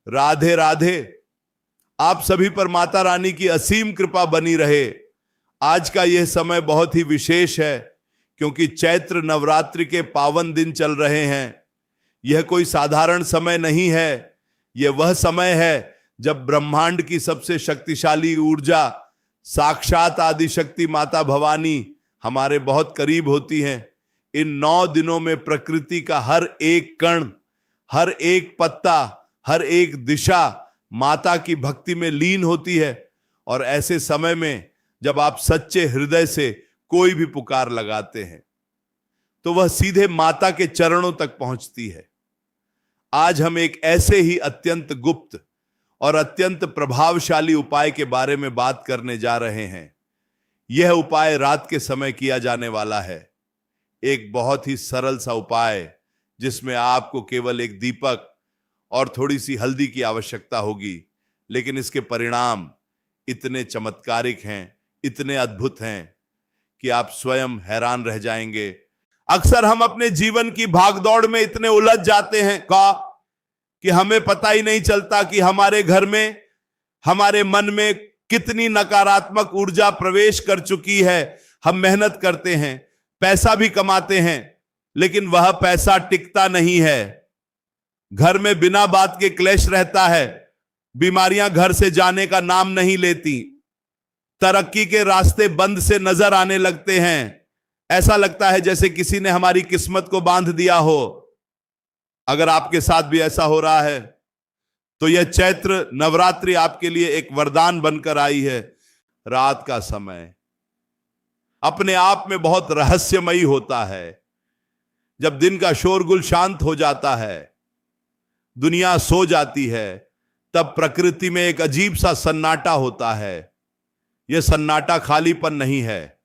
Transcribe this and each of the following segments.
राधे राधे। आप सभी पर माता रानी की असीम कृपा बनी रहे। आज का यह समय बहुत ही विशेष है, क्योंकि चैत्र नवरात्रि के पावन दिन चल रहे हैं। यह कोई साधारण समय नहीं है। यह वह समय है जब ब्रह्मांड की सबसे शक्तिशाली ऊर्जा साक्षात आदिशक्ति माता भवानी हमारे बहुत करीब होती हैं। इन 9 दिनों में प्रकृति का हर एक कण, हर एक पत्ता, हर एक दिशा माता की भक्ति में लीन होती है। और ऐसे समय में जब आप सच्चे हृदय से कोई भी पुकार लगाते हैं तो वह सीधे माता के चरणों तक पहुंचती है। आज हम एक ऐसे ही अत्यंत गुप्त और अत्यंत प्रभावशाली उपाय के बारे में बात करने जा रहे हैं। यह उपाय रात के समय किया जाने वाला है। एक बहुत ही सरल सा उपाय, जिसमें आपको केवल एक दीपक और थोड़ी सी हल्दी की आवश्यकता होगी, लेकिन इसके परिणाम इतने चमत्कारिक हैं, इतने अद्भुत हैं कि आप स्वयं हैरान रह जाएंगे। अक्सर हम अपने जीवन की भागदौड़ में इतने उलझ जाते हैं कि हमें पता ही नहीं चलता कि हमारे घर में, हमारे मन में कितनी नकारात्मक ऊर्जा प्रवेश कर चुकी है। हम मेहनत करते हैं, पैसा भी कमाते हैं, लेकिन वह पैसा टिकता नहीं है। घर में बिना बात के क्लेश रहता है। बीमारियां घर से जाने का नाम नहीं लेती। तरक्की के रास्ते बंद से नजर आने लगते हैं। ऐसा लगता है जैसे किसी ने हमारी किस्मत को बांध दिया हो। अगर आपके साथ भी ऐसा हो रहा है तो यह चैत्र नवरात्रि आपके लिए एक वरदान बनकर आई है। रात का समय अपने आप में बहुत रहस्यमयी होता है। जब दिन का शोरगुल शांत हो जाता है, दुनिया सो जाती है, तब प्रकृति में एक अजीब सा सन्नाटा होता है। यह सन्नाटा खालीपन नहीं है,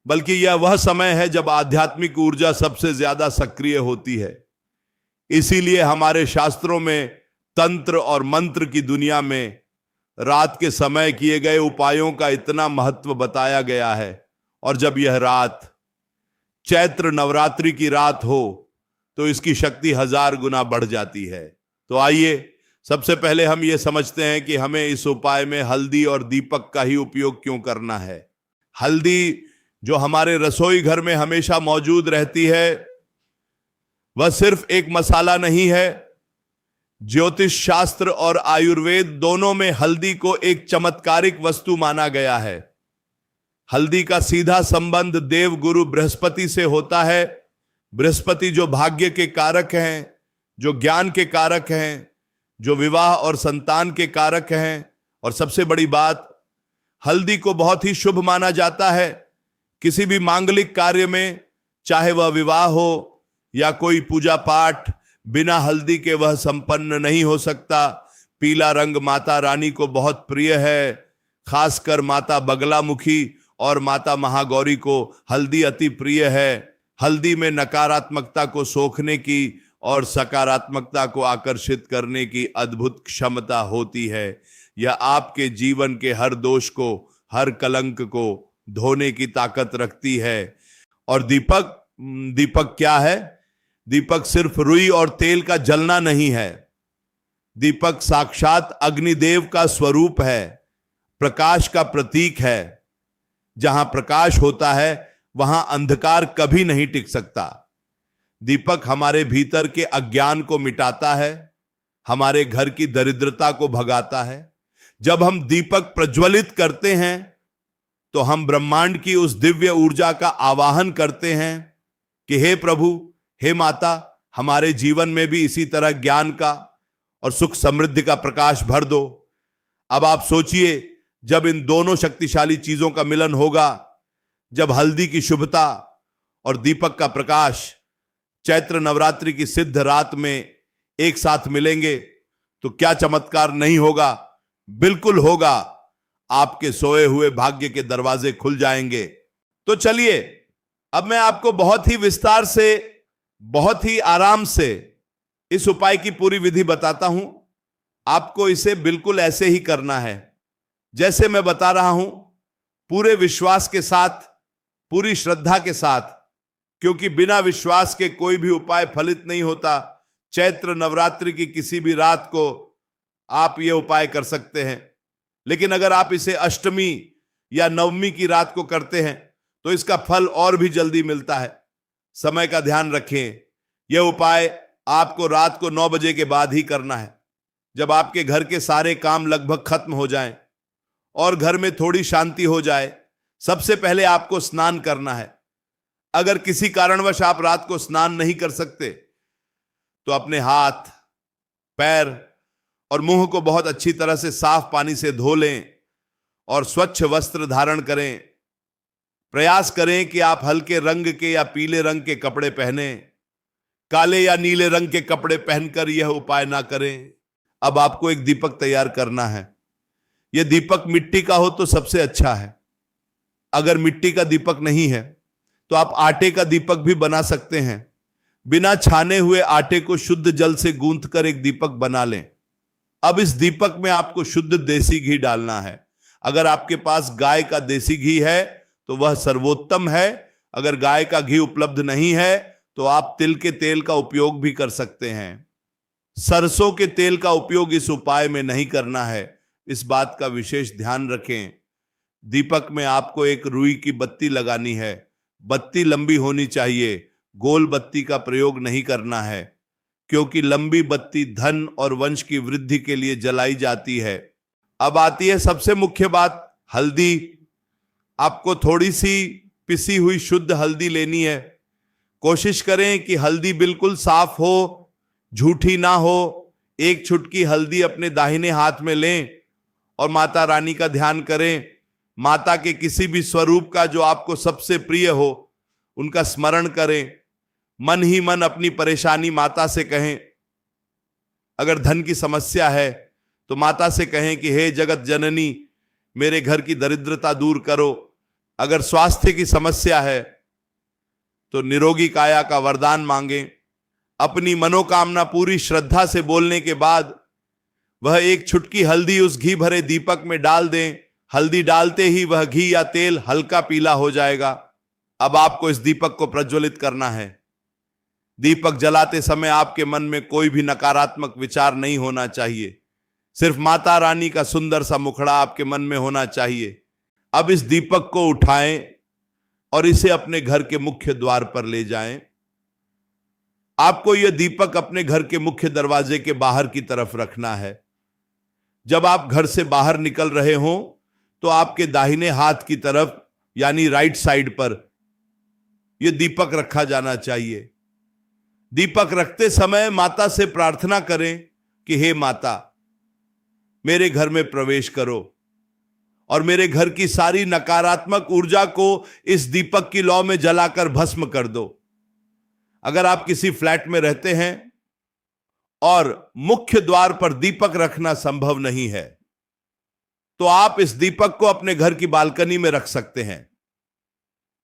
बल्कि यह वह समय है जब आध्यात्मिक ऊर्जा सबसे ज्यादा सक्रिय होती है। इसीलिए हमारे शास्त्रों में तंत्र और मंत्र की दुनिया में रात के समय किए गए उपायों का इतना महत्व बताया गया है। और जब यह रात चैत्र नवरात्रि की रात हो तो इसकी शक्ति 1000 गुना बढ़ जाती है। तो आइए सबसे पहले हम ये समझते हैं कि हमें इस उपाय में हल्दी और दीपक का ही उपयोग क्यों करना है। हल्दी जो हमारे रसोई घर में हमेशा मौजूद रहती है, वह सिर्फ एक मसाला नहीं है। ज्योतिष शास्त्र और आयुर्वेद दोनों में हल्दी को एक चमत्कारिक वस्तु माना गया है। हल्दी का सीधा संबंध देव गुरु बृहस्पति से होता है। बृहस्पति जो भाग्य के कारक हैं, जो ज्ञान के कारक हैं, जो विवाह और संतान के कारक हैं। और सबसे बड़ी बात, हल्दी को बहुत ही शुभ माना जाता है। किसी भी मांगलिक कार्य में, चाहे वह विवाह हो या कोई पूजा पाठ, बिना हल्दी के वह संपन्न नहीं हो सकता। पीला रंग माता रानी को बहुत प्रिय है। खासकर माता बगलामुखी और माता महागौरी को हल्दी अति प्रिय है। हल्दी में नकारात्मकता को सोखने की और सकारात्मकता को आकर्षित करने की अद्भुत क्षमता होती है। यह आपके जीवन के हर दोष को, हर कलंक को धोने की ताकत रखती है। और दीपक क्या है? दीपक सिर्फ रुई और तेल का जलना नहीं है। दीपक साक्षात अग्निदेव का स्वरूप है, प्रकाश का प्रतीक है। जहां प्रकाश होता है वहां अंधकार कभी नहीं टिक सकता। दीपक हमारे भीतर के अज्ञान को मिटाता है, हमारे घर की दरिद्रता को भगाता है। जब हम दीपक प्रज्वलित करते हैं तो हम ब्रह्मांड की उस दिव्य ऊर्जा का आवाहन करते हैं कि हे प्रभु, हे माता, हमारे जीवन में भी इसी तरह ज्ञान का और सुख समृद्धि का प्रकाश भर दो। अब आप सोचिए, जब इन दोनों शक्तिशाली चीजों का मिलन होगा, जब हल्दी की शुभता और दीपक का प्रकाश चैत्र नवरात्रि की सिद्ध रात में एक साथ मिलेंगे, तो क्या चमत्कार नहीं होगा? बिल्कुल होगा। आपके सोए हुए भाग्य के दरवाजे खुल जाएंगे। तो चलिए, अब मैं आपको बहुत ही विस्तार से, बहुत ही आराम से इस उपाय की पूरी विधि बताता हूं। आपको इसे बिल्कुल ऐसे ही करना है जैसे मैं बता रहा हूं, पूरे विश्वास के साथ, पूरी श्रद्धा के साथ, क्योंकि बिना विश्वास के कोई भी उपाय फलित नहीं होता। चैत्र नवरात्रि की किसी भी रात को आप ये उपाय कर सकते हैं। लेकिन अगर आप इसे अष्टमी या नवमी की रात को करते हैं तो इसका फल और भी जल्दी मिलता है। समय का ध्यान रखें। यह उपाय आपको रात को 9 बजे के बाद ही करना है, जब आपके घर के सारे काम लगभग खत्म हो जाएं और घर में थोड़ी शांति हो जाए। सबसे पहले आपको स्नान करना है। अगर किसी कारणवश आप रात को स्नान नहीं कर सकते तो अपने हाथ, पैर और मुंह को बहुत अच्छी तरह से साफ पानी से धो लें और स्वच्छ वस्त्र धारण करें। प्रयास करें कि आप हल्के रंग के या पीले रंग के कपड़े पहने, काले या नीले रंग के कपड़े पहनकर यह उपाय ना करें। अब आपको एक दीपक तैयार करना है। यह दीपक मिट्टी का हो तो सबसे अच्छा है। अगर मिट्टी का दीपक नहीं है तो आप आटे का दीपक भी बना सकते हैं। बिना छाने हुए आटे को शुद्ध जल से गूंथकर एक दीपक बना लें। अब इस दीपक में आपको शुद्ध देसी घी डालना है। अगर आपके पास गाय का देसी घी है तो वह सर्वोत्तम है। अगर गाय का घी उपलब्ध नहीं है तो आप तिल के तेल का उपयोग भी कर सकते हैं। सरसों के तेल का उपयोग इस उपाय में नहीं करना है, इस बात का विशेष ध्यान रखें। दीपक में आपको एक रुई की बत्ती लगानी है। बत्ती लंबी होनी चाहिए, गोल बत्ती का प्रयोग नहीं करना है, क्योंकि लंबी बत्ती धन और वंश की वृद्धि के लिए जलाई जाती है। अब आती है सबसे मुख्य बात, हल्दी। आपको थोड़ी सी पिसी हुई शुद्ध हल्दी लेनी है। कोशिश करें कि हल्दी बिल्कुल साफ हो, झूठी ना हो। एक चुटकी हल्दी अपने दाहिने हाथ में लें और माता रानी का ध्यान करें। माता के किसी भी स्वरूप का जो आपको सबसे प्रिय हो उनका स्मरण करें। मन ही मन अपनी परेशानी माता से कहें। अगर धन की समस्या है तो माता से कहें कि हे जगत जननी, मेरे घर की दरिद्रता दूर करो। अगर स्वास्थ्य की समस्या है तो निरोगी काया का वरदान मांगें। अपनी मनोकामना पूरी श्रद्धा से बोलने के बाद वह एक चुटकी हल्दी उस घी भरे दीपक में डाल दें। हल्दी डालते ही वह घी या तेल हल्का पीला हो जाएगा। अब आपको इस दीपक को प्रज्वलित करना है। दीपक जलाते समय आपके मन में कोई भी नकारात्मक विचार नहीं होना चाहिए। सिर्फ माता रानी का सुंदर सा मुखड़ा आपके मन में होना चाहिए। अब इस दीपक को उठाएं और इसे अपने घर के मुख्य द्वार पर ले जाएं। आपको यह दीपक अपने घर के मुख्य दरवाजे के बाहर की तरफ रखना है। जब आप घर से बाहर निकल रहे हों तो आपके दाहिने हाथ की तरफ यानी राइट साइड पर यह दीपक रखा जाना चाहिए। दीपक रखते समय माता से प्रार्थना करें कि हे माता, मेरे घर में प्रवेश करो और मेरे घर की सारी नकारात्मक ऊर्जा को इस दीपक की लौ में जलाकर भस्म कर दो। अगर आप किसी फ्लैट में रहते हैं और मुख्य द्वार पर दीपक रखना संभव नहीं है तो आप इस दीपक को अपने घर की बालकनी में रख सकते हैं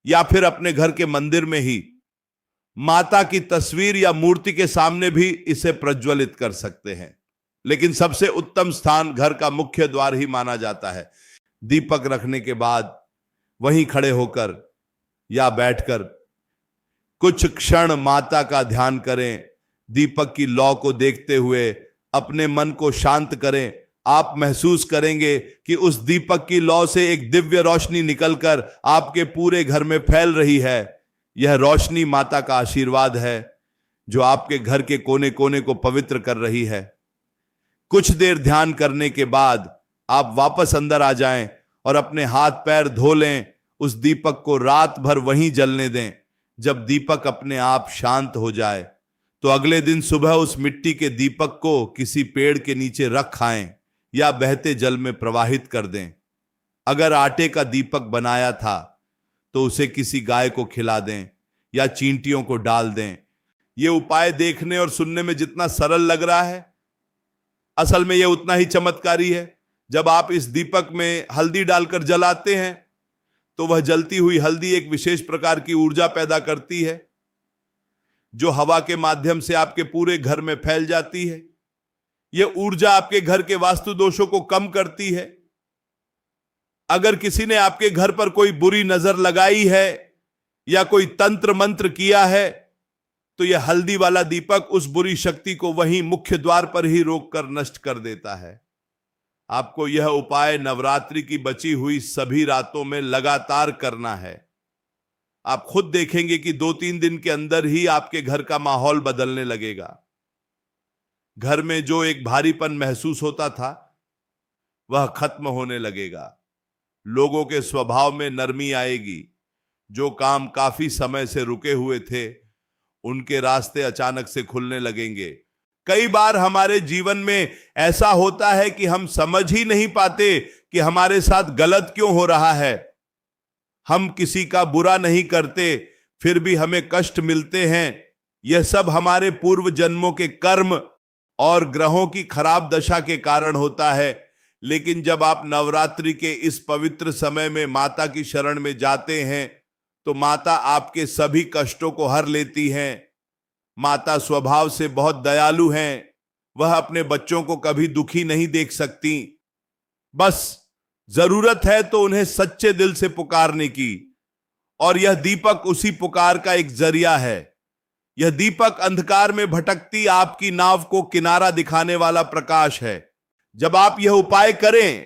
या फिर अपने घर के मंदिर में ही माता की तस्वीर या मूर्ति के सामने भी इसे प्रज्वलित कर सकते हैं। लेकिन सबसे उत्तम स्थान घर का मुख्य द्वार ही माना जाता है। दीपक रखने के बाद वहीं खड़े होकर या बैठकर कुछ क्षण माता का ध्यान करें। दीपक की लौ को देखते हुए अपने मन को शांत करें। आप महसूस करेंगे कि उस दीपक की लौ से एक दिव्य रोशनी निकलकर आपके पूरे घर में फैल रही है। यह रोशनी माता का आशीर्वाद है जो आपके घर के कोने कोने को पवित्र कर रही है। कुछ देर ध्यान करने के बाद आप वापस अंदर आ जाएं और अपने हाथ पैर धो लें। उस दीपक को रात भर वहीं जलने दें। जब दीपक अपने आप शांत हो जाए तो अगले दिन सुबह उस मिट्टी के दीपक को किसी पेड़ के नीचे रख आएं या बहते जल में प्रवाहित कर दें। अगर आटे का दीपक बनाया था तो उसे किसी गाय को खिला दें या चींटियों को डाल दें। यह उपाय देखने और सुनने में जितना सरल लग रहा है, असल में यह उतना ही चमत्कारी है। जब आप इस दीपक में हल्दी डालकर जलाते हैं तो वह जलती हुई हल्दी एक विशेष प्रकार की ऊर्जा पैदा करती है जो हवा के माध्यम से आपके पूरे घर में फैल जाती है। यह ऊर्जा आपके घर के वास्तु दोषों को कम करती है। अगर किसी ने आपके घर पर कोई बुरी नजर लगाई है या कोई तंत्र मंत्र किया है तो यह हल्दी वाला दीपक उस बुरी शक्ति को वहीं मुख्य द्वार पर ही रोककर नष्ट कर देता है। आपको यह उपाय नवरात्रि की बची हुई सभी रातों में लगातार करना है। आप खुद देखेंगे कि 2-3 दिन के अंदर ही आपके घर का माहौल बदलने लगेगा। घर में जो एक भारीपन महसूस होता था वह खत्म होने लगेगा। लोगों के स्वभाव में नरमी आएगी। जो काम काफी समय से रुके हुए थे उनके रास्ते अचानक से खुलने लगेंगे। कई बार हमारे जीवन में ऐसा होता है कि हम समझ ही नहीं पाते कि हमारे साथ गलत क्यों हो रहा है। हम किसी का बुरा नहीं करते, फिर भी हमें कष्ट मिलते हैं। यह सब हमारे पूर्व जन्मों के कर्म और ग्रहों की खराब दशा के कारण होता है। लेकिन जब आप नवरात्रि के इस पवित्र समय में माता की शरण में जाते हैं तो माता आपके सभी कष्टों को हर लेती हैं। माता स्वभाव से बहुत दयालु हैं। वह अपने बच्चों को कभी दुखी नहीं देख सकती। बस जरूरत है तो उन्हें सच्चे दिल से पुकारने की, और यह दीपक उसी पुकार का एक जरिया है। यह दीपक अंधकार में भटकती आपकी नाव को किनारा दिखाने वाला प्रकाश है। जब आप यह उपाय करें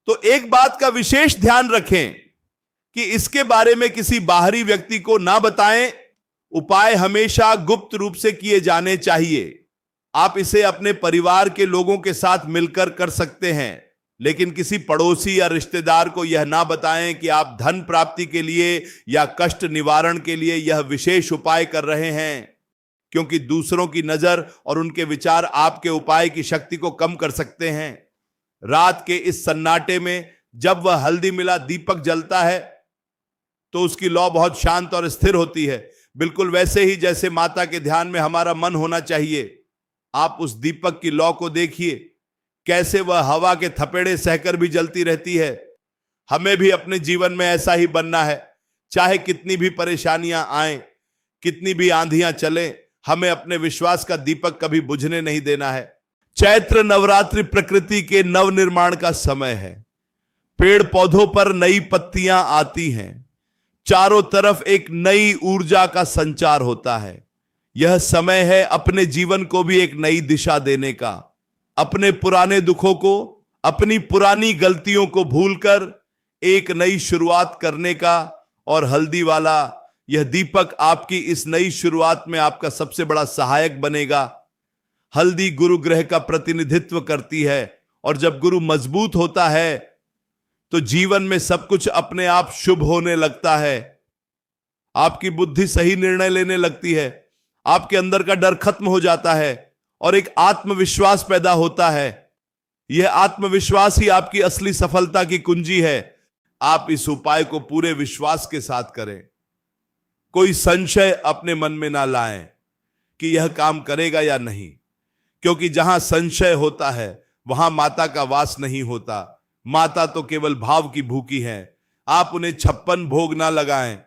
तो एक बात का विशेष ध्यान रखें कि इसके बारे में किसी बाहरी व्यक्ति को ना बताएं। उपाय हमेशा गुप्त रूप से किए जाने चाहिए। आप इसे अपने परिवार के लोगों के साथ मिलकर कर सकते हैं, लेकिन किसी पड़ोसी या रिश्तेदार को यह ना बताएं कि आप धन प्राप्ति के लिए या कष्ट निवारण के लिए यह विशेष उपाय कर रहे हैं, क्योंकि दूसरों की नजर और उनके विचार आपके उपाय की शक्ति को कम कर सकते हैं। रात के इस सन्नाटे में जब वह हल्दी मिला दीपक जलता है तो उसकी लौ बहुत शांत और स्थिर होती है, बिल्कुल वैसे ही जैसे माता के ध्यान में हमारा मन होना चाहिए। आप उस दीपक की लौ को देखिए, कैसे वह हवा के थपेड़े सहकर भी जलती रहती है। हमें भी अपने जीवन में ऐसा ही बनना है। चाहे कितनी भी परेशानियां आए, कितनी भी आंधियां चले, हमें अपने विश्वास का दीपक कभी बुझने नहीं देना है। चैत्र नवरात्रि प्रकृति के नवनिर्माण का समय है। पेड़ पौधों पर नई पत्तियां आती हैं। चारों तरफ एक नई ऊर्जा का संचार होता है। यह समय है अपने जीवन को भी एक नई दिशा देने का, अपने पुराने दुखों को, अपनी पुरानी गलतियों को भूलकर एक नई शुरुआत करने का। और हल्दी वाला यह दीपक आपकी इस नई शुरुआत में आपका सबसे बड़ा सहायक बनेगा। हल्दी गुरु ग्रह का प्रतिनिधित्व करती है, और जब गुरु मजबूत होता है तो जीवन में सब कुछ अपने आप शुभ होने लगता है। आपकी बुद्धि सही निर्णय लेने लगती है। आपके अंदर का डर खत्म हो जाता है और एक आत्मविश्वास पैदा होता है। यह आत्मविश्वास ही आपकी असली सफलता की कुंजी है। आप इस उपाय को पूरे विश्वास के साथ करें। कोई संशय अपने मन में ना लाएं कि यह काम करेगा या नहीं, क्योंकि जहां संशय होता है वहां माता का वास नहीं होता। माता तो केवल भाव की भूखी है। आप उन्हें 56 भोग ना लगाएं,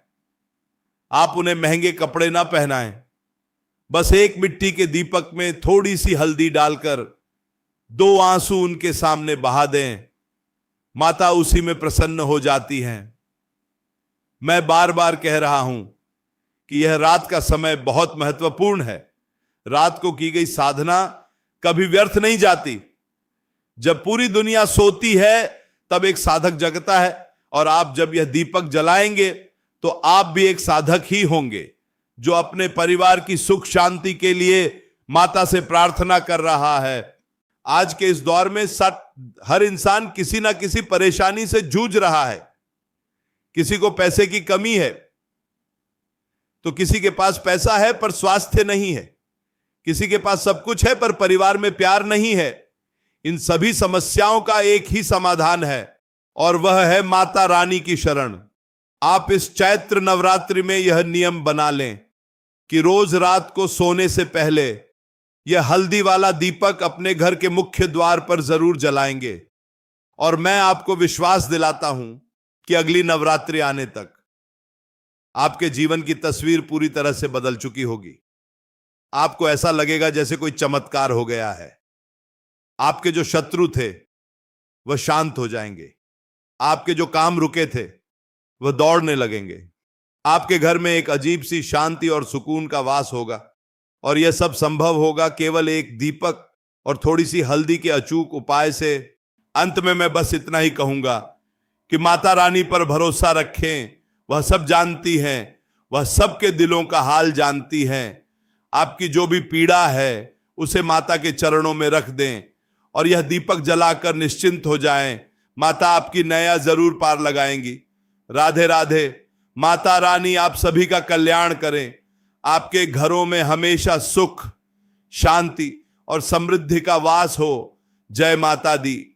आप उन्हें महंगे कपड़े ना पहनाएं। बस एक मिट्टी के दीपक में थोड़ी सी हल्दी डालकर 2 आंसू उनके सामने बहा दें। माता उसी में प्रसन्न हो जाती हैं। मैं बार बार कह रहा हूं कि यह रात का समय बहुत महत्वपूर्ण है। रात को की गई साधना कभी व्यर्थ नहीं जाती। जब पूरी दुनिया सोती है तब एक साधक जगता है, और आप जब यह दीपक जलाएंगे तो आप भी एक साधक ही होंगे जो अपने परिवार की सुख शांति के लिए माता से प्रार्थना कर रहा है। आज के इस दौर में हर इंसान किसी ना किसी परेशानी से जूझ रहा है। किसी को पैसे की कमी है तो किसी के पास पैसा है पर स्वास्थ्य नहीं है। किसी के पास सब कुछ है पर परिवार में प्यार नहीं है। इन सभी समस्याओं का एक ही समाधान है, और वह है माता रानी की शरण। आप इस चैत्र नवरात्रि में यह नियम बना लें कि रोज रात को सोने से पहले यह हल्दी वाला दीपक अपने घर के मुख्य द्वार पर जरूर जलाएंगे। और मैं आपको विश्वास दिलाता हूं कि अगली नवरात्रि आने तक आपके जीवन की तस्वीर पूरी तरह से बदल चुकी होगी। आपको ऐसा लगेगा जैसे कोई चमत्कार हो गया है। आपके जो शत्रु थे वह शांत हो जाएंगे। आपके जो काम रुके थे वह दौड़ने लगेंगे। आपके घर में एक अजीब सी शांति और सुकून का वास होगा। और यह सब संभव होगा केवल एक दीपक और थोड़ी सी हल्दी के अचूक उपाय से। अंत में मैं बस इतना ही कहूंगा कि माता रानी पर भरोसा रखें। वह सब जानती हैं, वह सबके दिलों का हाल जानती हैं। आपकी जो भी पीड़ा है उसे माता के चरणों में रख दें और यह दीपक जलाकर निश्चिंत हो जाएं। माता आपकी नया जरूर पार लगाएंगी। राधे राधे। माता रानी आप सभी का कल्याण करें। आपके घरों में हमेशा सुख, शांति और समृद्धि का वास हो। जय माता दी।